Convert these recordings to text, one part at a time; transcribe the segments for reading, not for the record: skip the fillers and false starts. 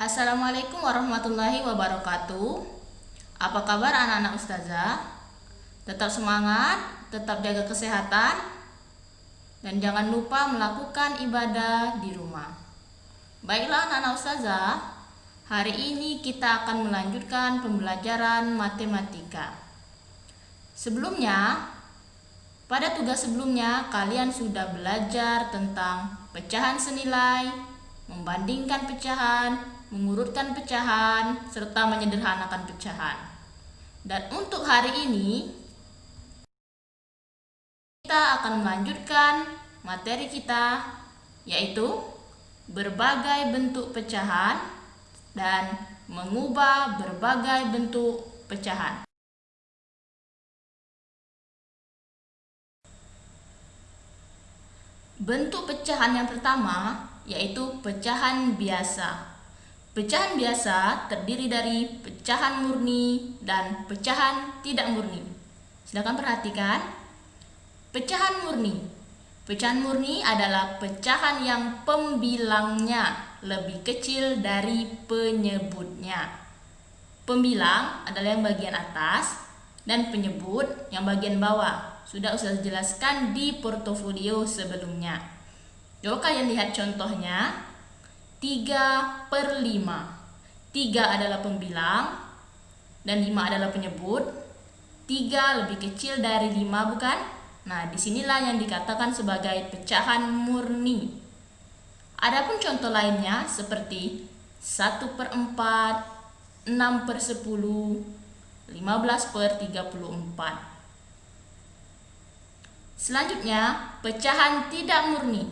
Assalamualaikum warahmatullahi wabarakatuh. Apa kabar anak-anak ustazah? Tetap semangat, tetap jaga kesehatan, dan jangan lupa melakukan ibadah di rumah. Baiklah anak-anak ustazah, hari ini kita akan melanjutkan pembelajaran matematika. Sebelumnya, pada tugas sebelumnya kalian sudah belajar tentang pecahan senilai, membandingkan pecahan, mengurutkan pecahan, serta menyederhanakan pecahan. Dan untuk hari ini kita akan melanjutkan materi kita, yaitu berbagai bentuk pecahan dan mengubah berbagai bentuk pecahan. Bentuk pecahan yang pertama yaitu pecahan biasa. Pecahan biasa terdiri dari pecahan murni dan pecahan tidak murni. Silakan perhatikan. Pecahan murni. Pecahan murni adalah pecahan yang pembilangnya lebih kecil dari penyebutnya. Pembilang adalah yang bagian atas dan penyebut yang bagian bawah. Sudah Ustaz jelaskan di portofolio sebelumnya. Coba kalian lihat contohnya. 3/5. 3 adalah pembilang dan 5 adalah penyebut. 3 lebih kecil dari 5, bukan? Nah, disinilah yang dikatakan sebagai pecahan murni. Adapun contoh lainnya seperti 1/4, 6/10, 15/34. Selanjutnya, pecahan tidak murni.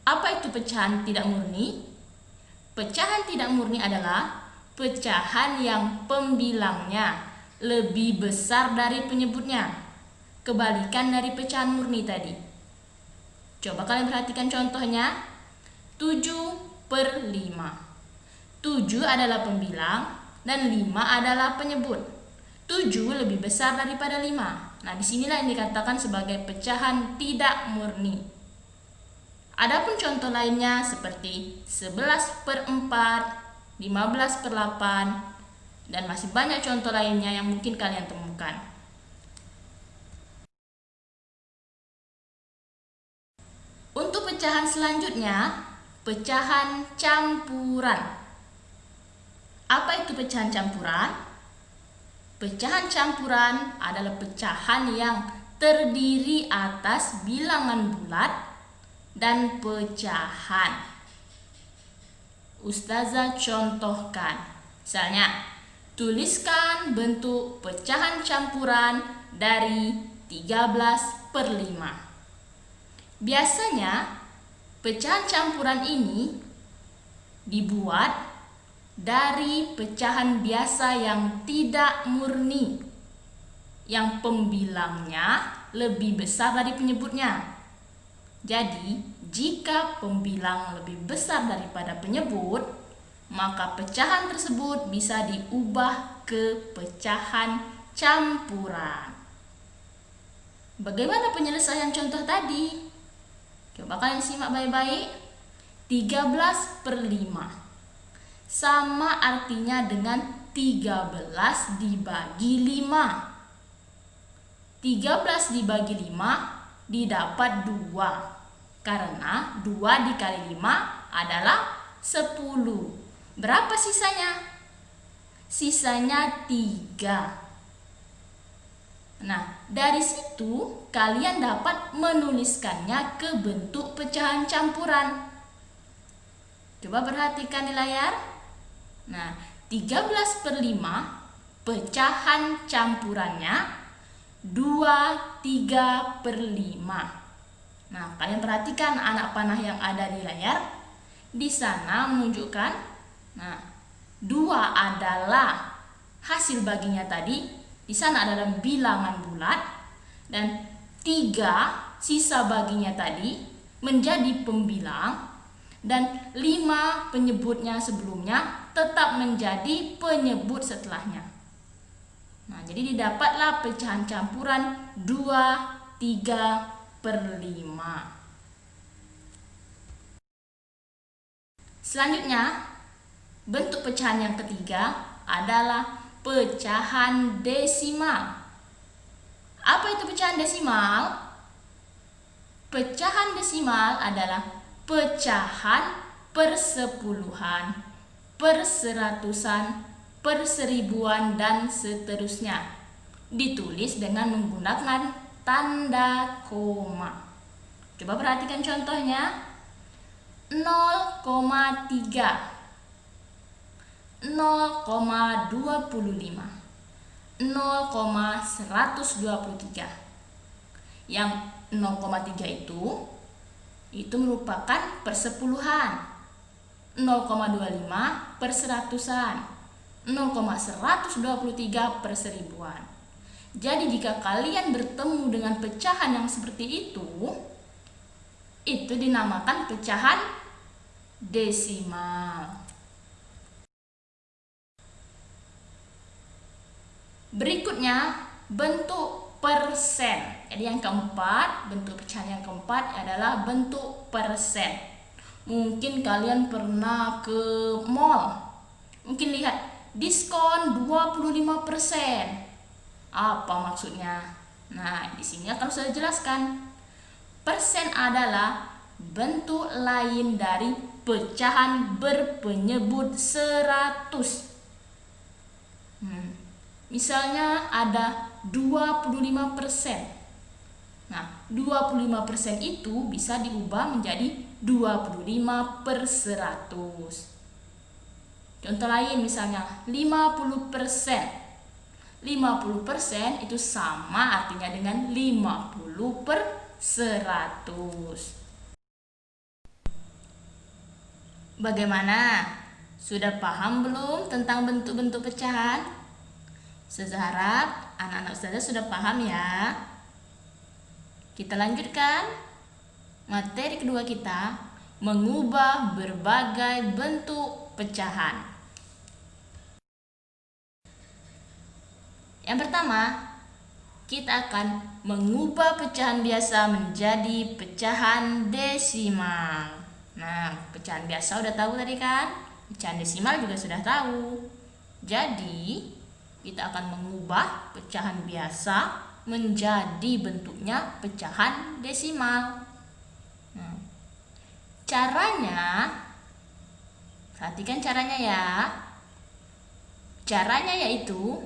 Apa itu pecahan tidak murni? Pecahan tidak murni adalah pecahan yang pembilangnya lebih besar dari penyebutnya. Kebalikan dari pecahan murni tadi. Coba kalian perhatikan contohnya. 7/5. 7 adalah pembilang dan 5 adalah penyebut. 7 lebih besar daripada 5. Nah, disinilah yang dikatakan sebagai pecahan tidak murni. Adapun contoh lainnya seperti 11/4, 15/8, dan masih banyak contoh lainnya yang mungkin kalian temukan. Untuk pecahan selanjutnya, pecahan campuran. Apa itu pecahan campuran? Pecahan campuran adalah pecahan yang terdiri atas bilangan bulat dan pecahan. Ustazah contohkan. Misalnya, tuliskan bentuk pecahan campuran dari 13/5. Biasanya, pecahan campuran ini dibuat dari pecahan biasa yang tidak murni, yang pembilangnya lebih besar dari penyebutnya. Jadi, jika pembilang lebih besar daripada penyebut, maka pecahan tersebut bisa diubah ke pecahan campuran. Bagaimana penyelesaian contoh tadi? Coba kalian simak baik-baik. 13/5 sama artinya dengan 13 dibagi 5. 13 dibagi 5 didapat 2. Karena 2 dikali 5 adalah 10. Berapa sisanya? Sisanya 3. Nah, dari situ kalian dapat menuliskannya ke bentuk pecahan campuran. Coba perhatikan di layar. Nah, 13/5 pecahan campurannya 23/5. Nah, kalian perhatikan anak panah yang ada di layar. Di sana menunjukkan, 2 adalah hasil baginya tadi. Di sana adalah bilangan bulat. Dan 3 sisa baginya tadi menjadi pembilang. Dan 5 penyebutnya sebelumnya tetap menjadi penyebut setelahnya. Nah, jadi didapatlah pecahan campuran 23/5. Selanjutnya, Bentuk pecahan yang ketiga adalah pecahan desimal. Apa itu pecahan desimal? Pecahan desimal adalah pecahan persepuluhan, perseratusan, perseribuan, dan seterusnya. Ditulis dengan menggunakan tanda koma. Coba perhatikan contohnya. 0,3, 0,25, 0,123. Yang 0,3 itu merupakan persepuluhan, 0,25 perseratusan, 0,123 perseribuan. Jadi jika kalian bertemu dengan pecahan yang seperti itu dinamakan pecahan desimal. Berikutnya bentuk persen. Jadi yang keempat, bentuk pecahan yang keempat adalah bentuk persen. Mungkin kalian pernah ke mall, mungkin lihat diskon 25%. Apa maksudnya? Nah, di sini akan saya jelaskan. Persen adalah bentuk lain dari pecahan berpenyebut 100. Misalnya ada 25%. Nah, 25% itu bisa diubah menjadi 25 per 100. Contoh lain misalnya 50%. 50% itu sama artinya dengan 50 per 100. Bagaimana? Sudah paham belum tentang bentuk-bentuk pecahan? Saya harap anak-anak Ustazah sudah paham ya. Kita lanjutkan materi kedua kita, mengubah berbagai bentuk pecahan. Yang pertama, kita akan mengubah pecahan biasa menjadi pecahan desimal. Nah, pecahan biasa udah tahu tadi kan? Pecahan desimal juga sudah tahu. Jadi, kita akan mengubah pecahan biasa menjadi bentuknya pecahan desimal. Nah, caranya, perhatikan caranya ya. Caranya yaitu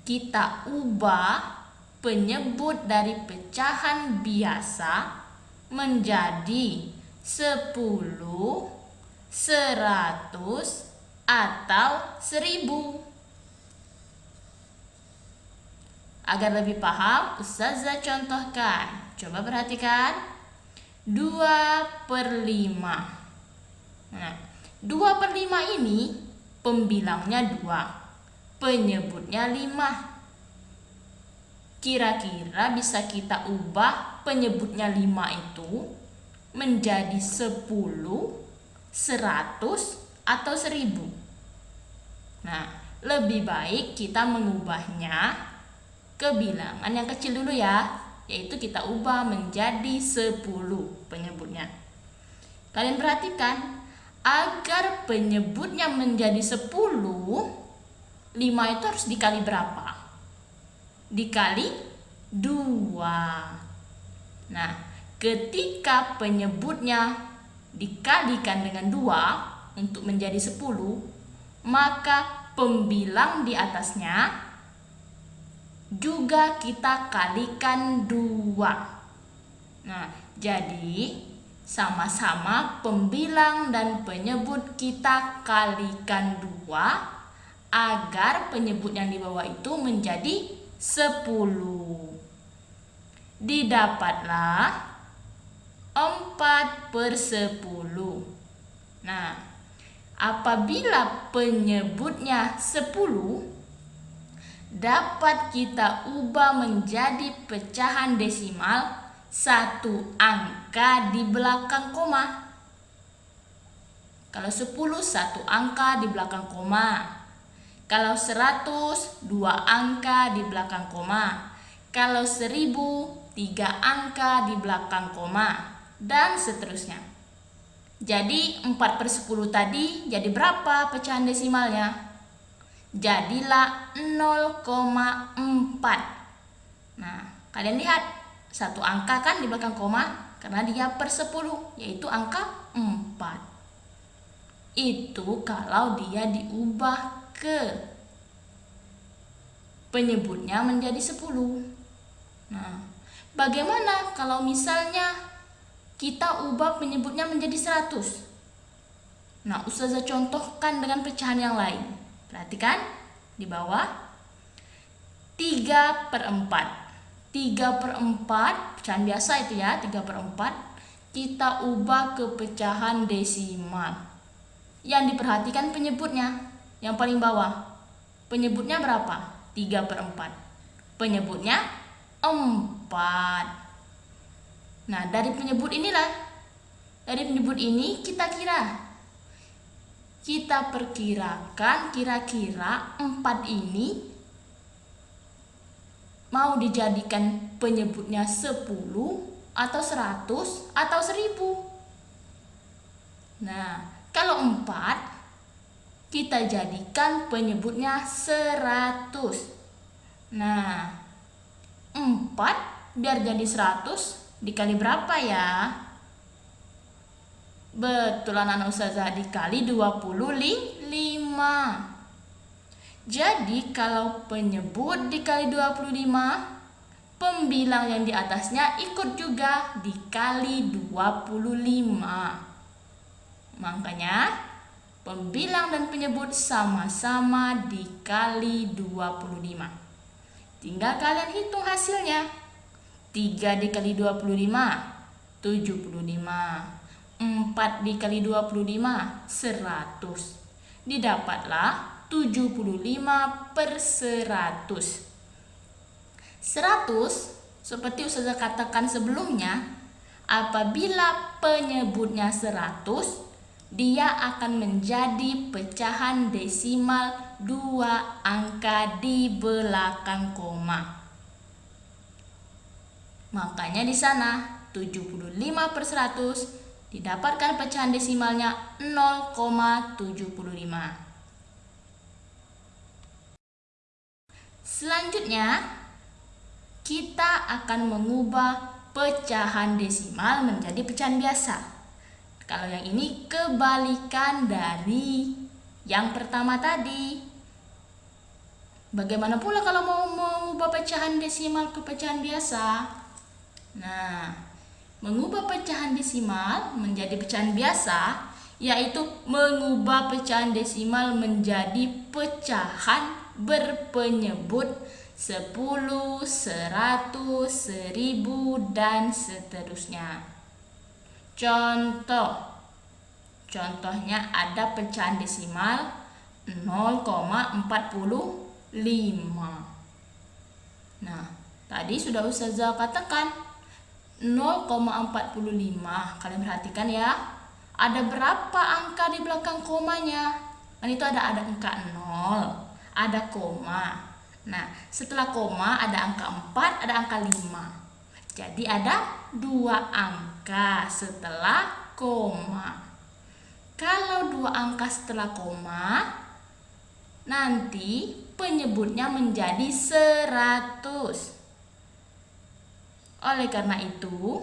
kita ubah penyebut dari pecahan biasa menjadi 10, 100, atau 1000. Agar lebih paham, Ustazah contohkan. Coba perhatikan. 2/5. Nah, 2/5 ini pembilangnya 2, penyebutnya 5. Kira-kira bisa kita ubah penyebutnya 5 itu menjadi 10, 100, atau 1000. Nah, lebih baik kita mengubahnya ke bilangan yang kecil dulu ya, yaitu kita ubah menjadi 10 penyebutnya. Kalian perhatikan, agar penyebutnya menjadi 10, 5 itu harus dikali berapa? Dikali 2. Nah, ketika penyebutnya dikalikan dengan 2 untuk menjadi 10, maka pembilang di atasnya juga kita kalikan 2. Nah, jadi sama-sama pembilang dan penyebut kita kalikan 2 agar penyebut yang di bawah itu menjadi 10. Didapatlah 4/10. Nah, apabila penyebutnya 10, dapat kita ubah menjadi pecahan desimal 1 angka di belakang koma. Kalau 10, 1 angka di belakang koma. Kalau 100, 2 angka di belakang koma. Kalau 1000, 3 angka di belakang koma. Dan seterusnya. Jadi 4/10 tadi jadi berapa pecahan desimalnya? Jadilah 0,4. Nah, kalian lihat satu angka kan di belakang koma karena dia per 10, yaitu angka 4. Itu kalau dia diubah ke penyebutnya menjadi 10. Nah, bagaimana kalau misalnya kita ubah penyebutnya menjadi 100? Nah, Ustazah contohkan dengan pecahan yang lain. Perhatikan di bawah. 3/4. 3/4 pecahan biasa itu ya, 3/4 kita ubah ke pecahan desimal. Yang diperhatikan penyebutnya, yang paling bawah. Penyebutnya berapa? 3/4. Penyebutnya 4. Nah, dari penyebut ini kita perkirakan kira-kira 4 ini mau dijadikan penyebutnya 10 atau 100 atau 1000. Nah, kalau 4 kita jadikan penyebutnya 100. Nah, 4 biar jadi 100 dikali berapa ya? Betul anak Ustazah, dikali 25. Jadi kalau penyebut dikali 25, pembilang yang di atasnya ikut juga dikali 25. Makanya pembilang dan penyebut sama-sama dikali 25. Tinggal kalian hitung hasilnya. 3 dikali 25, 75. 4 dikali 25, 100. Didapatlah 75/100. 100, seperti Ustazah katakan sebelumnya, apabila penyebutnya 100, dia akan menjadi pecahan desimal 2 angka di belakang koma. Makanya di sana 75/100 didapatkan pecahan desimalnya 0,75. Selanjutnya, kita akan mengubah pecahan desimal menjadi pecahan biasa. Kalau yang ini kebalikan dari yang pertama tadi. Bagaimana pula kalau mau mengubah pecahan desimal ke pecahan biasa? Nah, mengubah pecahan desimal menjadi pecahan biasa yaitu mengubah pecahan desimal menjadi pecahan berpenyebut 10, 100, 1000 dan seterusnya. Contohnya ada pecahan desimal 0,45. Nah, tadi sudah Ustazah katakan 0,45. Kalian perhatikan ya, ada berapa angka di belakang komanya? Kan itu ada angka 0, ada koma. Nah, setelah koma ada angka 4, ada angka 5. Jadi ada 2 angka setelah koma. Kalau 2 angka setelah koma, nanti penyebutnya menjadi 100. Oleh karena itu,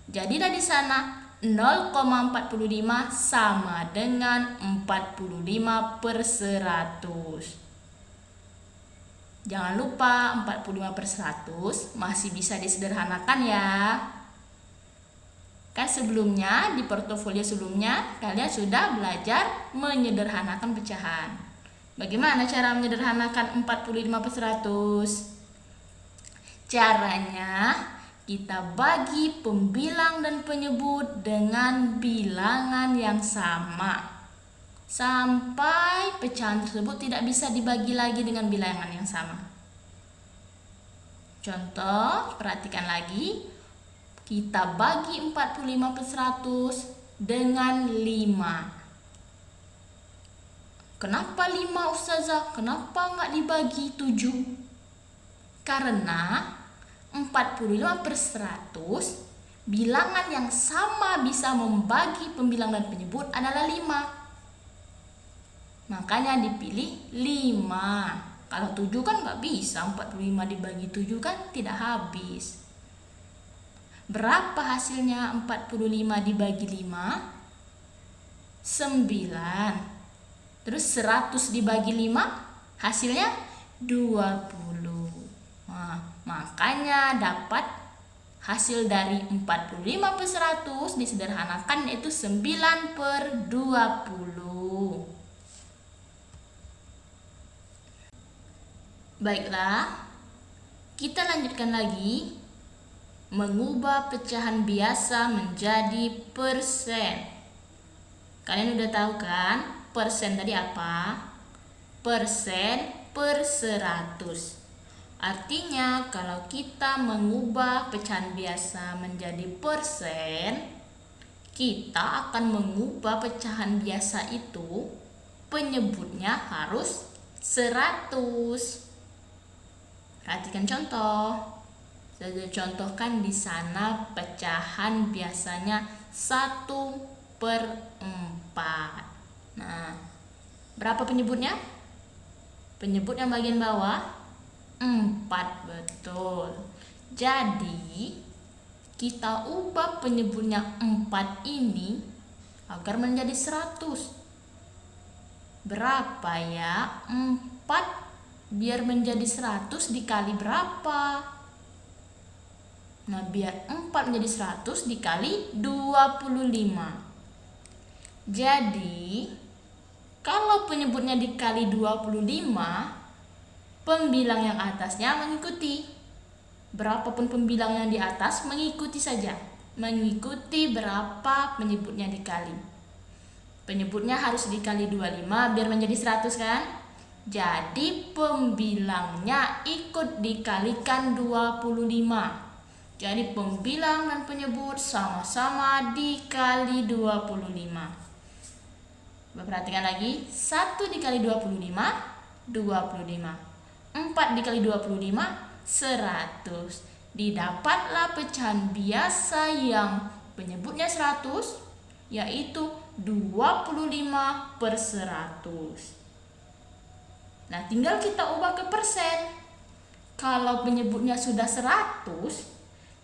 jadilah di sana 0,45 sama dengan 45/100. Jangan lupa 45/100 masih bisa disederhanakan ya. Kan sebelumnya di portofolio sebelumnya kalian sudah belajar menyederhanakan pecahan. Bagaimana cara menyederhanakan 45/100? Caranya kita bagi pembilang dan penyebut dengan bilangan yang sama sampai pecahan tersebut tidak bisa dibagi lagi dengan bilangan yang sama. Contoh, perhatikan lagi. Kita bagi 45/100 dengan 5. Kenapa 5 Ustazah? Kenapa nggak dibagi 7? Karena 45/100 Bilangan yang sama bisa membagi pembilang dan penyebut adalah 5. Makanya dipilih 5. Kalau 7 kan nggak bisa, 45 dibagi 7 kan tidak habis. Berapa hasilnya 45 dibagi 5? 9. Terus 100 dibagi 5 hasilnya 20. Nah, makanya dapat hasil dari 45 per 100 disederhanakan yaitu 9/20. Baiklah, kita lanjutkan lagi mengubah pecahan biasa menjadi persen. Kalian udah tahu kan persen tadi apa? Persen per 100. Artinya kalau kita mengubah pecahan biasa menjadi persen, kita akan mengubah pecahan biasa itu penyebutnya harus 100. Perhatikan contoh. Saya contohkan di sana pecahan biasanya 1/4. Nah, berapa penyebutnya? Penyebut yang bagian bawah 4, betul. Jadi kita ubah penyebutnya 4 ini agar menjadi 100. Berapa ya? 4 biar menjadi 100 dikali berapa? Nah, biar 4 menjadi 100 dikali 25. Jadi kalau penyebutnya dikali 25, pembilang yang atasnya mengikuti. Berapapun pembilang yang di atas mengikuti saja. Mengikuti berapa penyebutnya dikali. Penyebutnya harus dikali 25 biar menjadi 100 kan? Jadi pembilangnya ikut dikalikan 25. Jadi pembilang dan penyebut sama-sama dikali 25. Perhatikan lagi, 1 dikali 25, 25. 4 dikali 25, 100. Didapatlah pecahan biasa yang penyebutnya 100, yaitu 25/100. Nah, tinggal kita ubah ke persen. Kalau penyebutnya sudah 100,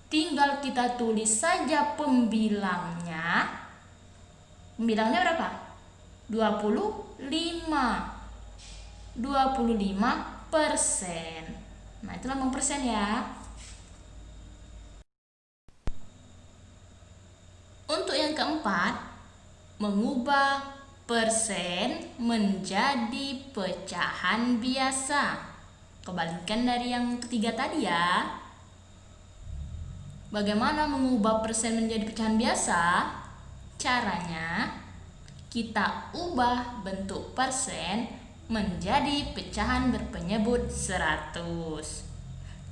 tinggal kita tulis saja pembilangnya. Pembilangnya berapa? 25. 25%. Nah, itu lambang persen ya. Untuk yang keempat, mengubah persen menjadi pecahan biasa. Kebalikan dari yang ketiga tadi ya. Bagaimana mengubah persen menjadi pecahan biasa? Caranya, kita ubah bentuk persen menjadi pecahan berpenyebut 100.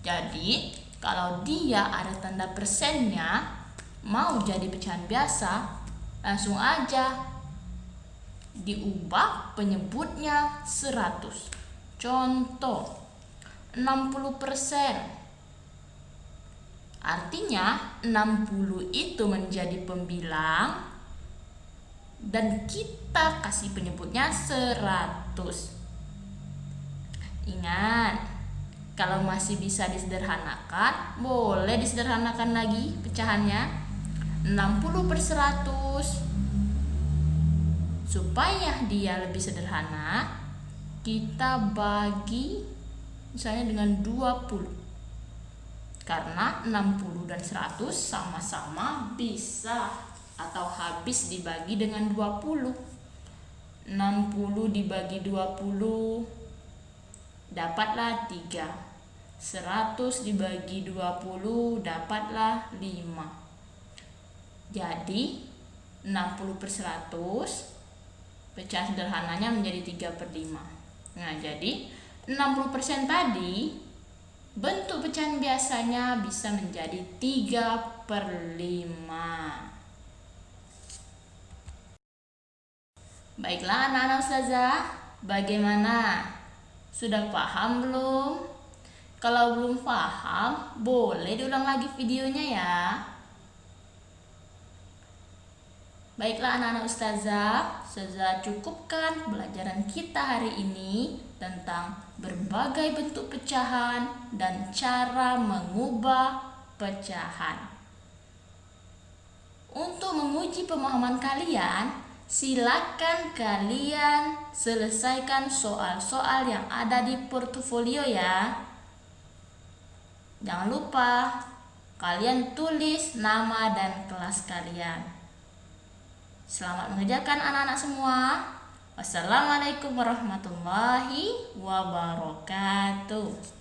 Jadi, kalau dia ada tanda persennya, mau jadi pecahan biasa, langsung aja diubah penyebutnya 100. Contoh, 60%. Artinya 60 itu menjadi pembilang dan kita kasih penyebutnya 100. Ingat, kalau masih bisa disederhanakan, boleh disederhanakan lagi pecahannya. 60/100. Supaya dia lebih sederhana, kita bagi misalnya dengan 20. Karena 60 dan 100 sama-sama bisa atau habis dibagi dengan 20. 60 dibagi 20 dapatlah 3. 100 dibagi 20 dapatlah 5. Jadi 60/100 pecahan sederhananya menjadi 3/5. Nah, jadi 60% tadi bentuk pecahan biasanya bisa menjadi 3/5. Baiklah anak-anak ustazah, bagaimana? Sudah paham belum? Kalau belum paham, boleh diulang lagi videonya ya. Baiklah anak-anak Ustazah cukupkan pelajaran kita hari ini tentang berbagai bentuk pecahan dan cara mengubah pecahan. Untuk menguji pemahaman kalian, silakan kalian selesaikan soal-soal yang ada di portofolio ya. Jangan lupa kalian tulis nama dan kelas kalian. Selamat mengerjakan anak-anak semua. Wassalamualaikum warahmatullahi wabarakatuh.